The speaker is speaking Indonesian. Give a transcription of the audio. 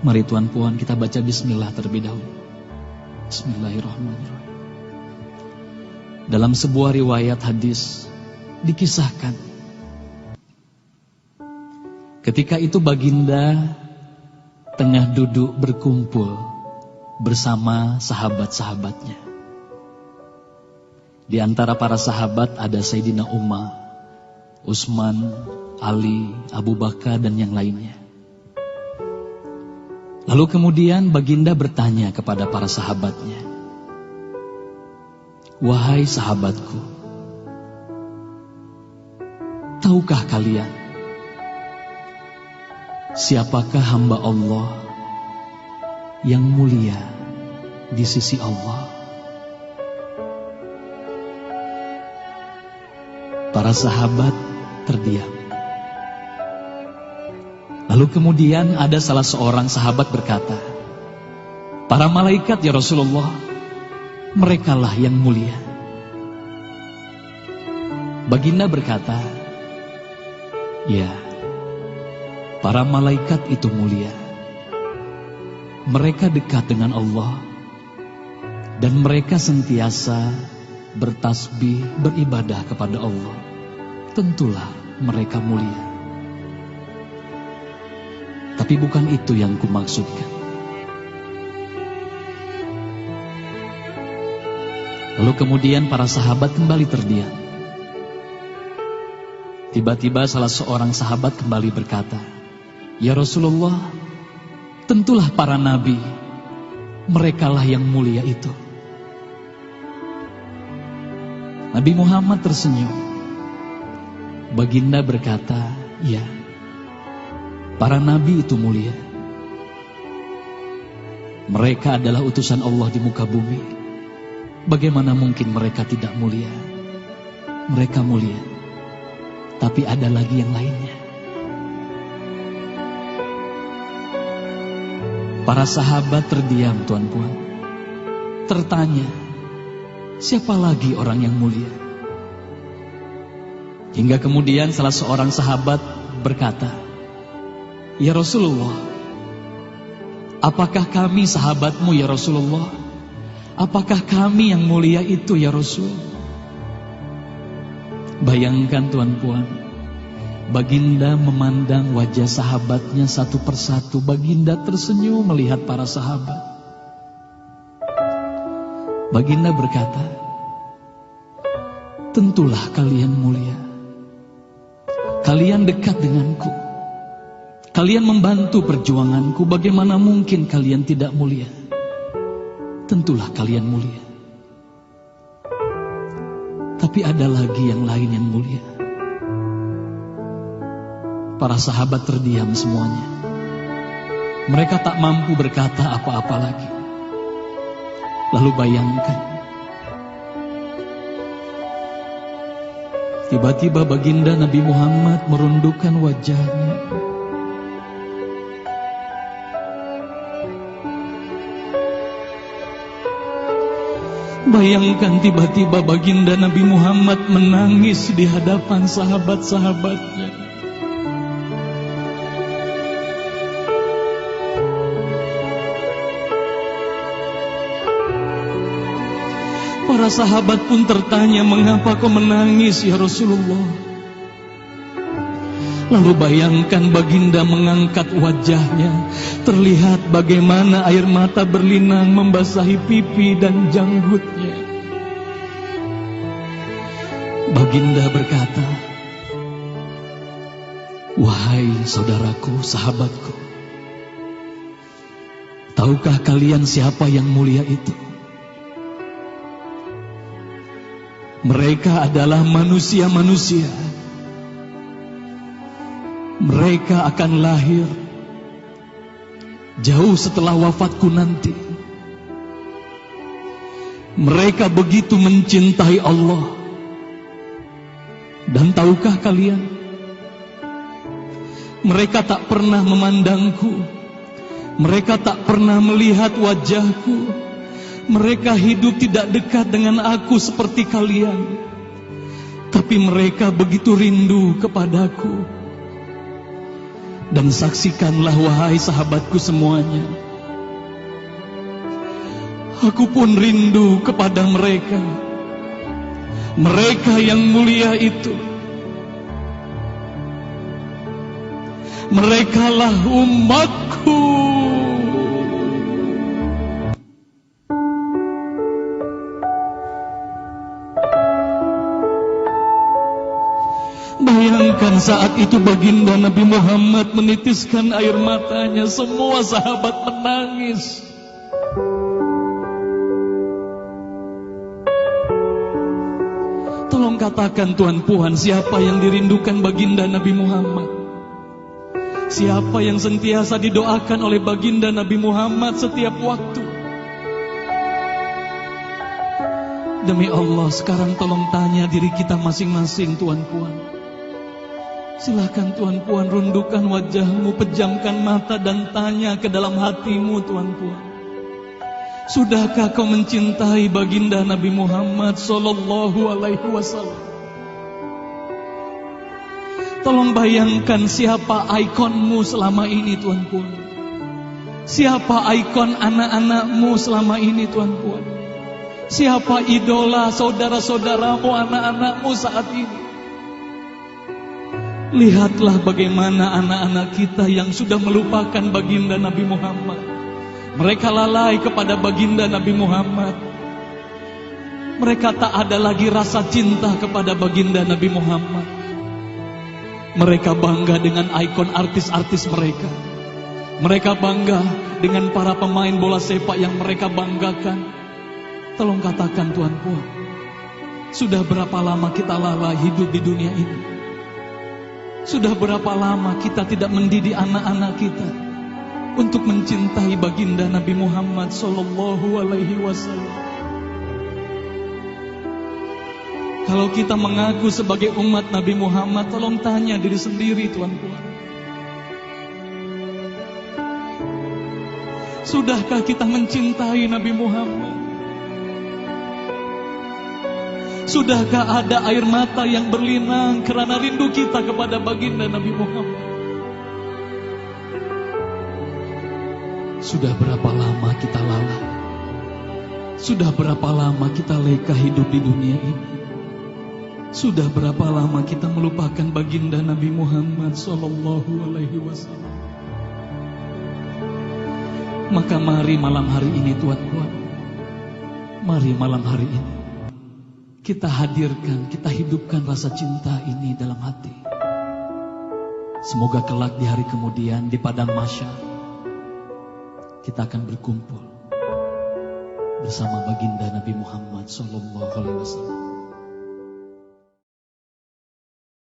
Mari Tuan Puan kita baca bismillah terlebih dahulu. Bismillahirrahmanirrahim. Dalam sebuah riwayat hadis dikisahkan, ketika itu baginda tengah duduk berkumpul bersama sahabat-sahabatnya. Di antara para sahabat ada Sayyidina Umar, Utsman, Ali, Abu Bakar dan yang lainnya. Lalu kemudian baginda bertanya kepada para sahabatnya, "Wahai sahabatku, tahukah kalian siapakah hamba Allah yang mulia di sisi Allah?" Para sahabat terdiam. Lalu kemudian ada salah seorang sahabat berkata, "Para malaikat ya Rasulullah, merekalah yang mulia." Baginda berkata, "Ya, para malaikat itu mulia. Mereka dekat dengan Allah dan mereka sentiasa bertasbih, beribadah kepada Allah. Tentulah mereka mulia. Tapi bukan itu yang kumaksudkan." Lalu kemudian para sahabat kembali terdiam. Tiba-tiba salah seorang sahabat kembali berkata, "Ya Rasulullah, tentulah para nabi, merekalah yang mulia itu." Nabi Muhammad tersenyum. Baginda berkata, "Ya, para nabi itu mulia. Mereka adalah utusan Allah di muka bumi. Bagaimana mungkin mereka tidak mulia? Mereka mulia. Tapi ada lagi yang lainnya." Para sahabat terdiam, Tuan Puan. Tertanya, siapa lagi orang yang mulia? Hingga kemudian salah seorang sahabat berkata, "Ya Rasulullah, apakah kami sahabatmu ya Rasulullah? Apakah kami yang mulia itu ya Rasul?" Bayangkan Tuan Puan, baginda memandang wajah sahabatnya satu persatu. Baginda tersenyum melihat para sahabat. Baginda berkata, "Tentulah kalian mulia. Kalian dekat denganku. Kalian membantu perjuanganku. Bagaimana mungkin kalian tidak mulia? Tentulah kalian mulia. Tapi ada lagi yang lain yang mulia." Para sahabat terdiam semuanya. Mereka tak mampu berkata apa-apa lagi. Lalu bayangkan, tiba-tiba baginda Nabi Muhammad merundukkan wajahnya. Bayangkan tiba-tiba baginda Nabi Muhammad menangis di hadapan sahabat-sahabatnya. Para sahabat pun tertanya, "Mengapa kau menangis ya Rasulullah?" Lalu bayangkan baginda mengangkat wajahnya. Terlihat bagaimana air mata berlinang membasahi pipi dan janggutnya. Baginda berkata, "Wahai saudaraku, sahabatku, tahukah kalian siapa yang mulia itu? Mereka adalah manusia-manusia. Mereka akan lahir jauh setelah wafatku nanti. Mereka begitu mencintai Allah. Dan tahukah kalian, mereka tak pernah memandangku. Mereka tak pernah melihat wajahku. Mereka hidup tidak dekat dengan aku seperti kalian. Tapi mereka begitu rindu kepadaku. Dan saksikanlah wahai sahabatku semuanya, aku pun rindu kepada mereka, mereka yang mulia itu. Merekalah umatku. Bayangkan saat itu baginda Nabi Muhammad menitiskan air matanya, semua sahabat menangis. Tolong katakan Tuhan Puan, siapa yang dirindukan baginda Nabi Muhammad? Siapa yang sentiasa didoakan oleh baginda Nabi Muhammad setiap waktu? Demi Allah, sekarang tolong tanya diri kita masing-masing, Tuan Puan. Silakan Tuan Puan, rundukkan wajahmu, pejamkan mata dan tanya ke dalam hatimu, Tuan Puan. Sudahkah kau mencintai baginda Nabi Muhammad sallallahu alaihi wasallam? Tolong bayangkan siapa ikonmu selama ini, Tuan Puan. Siapa ikon anak-anakmu selama ini, Tuan Puan. Siapa idola saudara-saudaramu, anak-anakmu saat ini. Lihatlah bagaimana anak-anak kita yang sudah melupakan baginda Nabi Muhammad. Mereka lalai kepada baginda Nabi Muhammad. Mereka tak ada lagi rasa cinta kepada baginda Nabi Muhammad. Mereka bangga dengan ikon artis-artis mereka. Mereka bangga dengan para pemain bola sepak yang mereka banggakan. Tolong katakan Tuan Puan, sudah berapa lama kita lalai hidup di dunia ini? Sudah berapa lama kita tidak mendidik anak-anak kita untuk mencintai baginda Nabi Muhammad sallallahu alaihi wasallam? Kalau kita mengaku sebagai umat Nabi Muhammad, tolong tanya diri sendiri, Tuan Puan. Sudahkah kita mencintai Nabi Muhammad? Sudahkah ada air mata yang berlinang karena rindu kita kepada baginda Nabi Muhammad? Sudah berapa lama kita lalai? Sudah berapa lama kita leka hidup di dunia ini? Sudah berapa lama kita melupakan baginda Nabi Muhammad sallallahu alaihi wasallam? Maka mari malam hari ini, Tuan Puan, mari malam hari ini kita hadirkan, kita hidupkan rasa cinta ini dalam hati. Semoga kelak di hari kemudian di padang mahsyar kita akan berkumpul bersama baginda Nabi Muhammad sallallahu alaihi wasallam.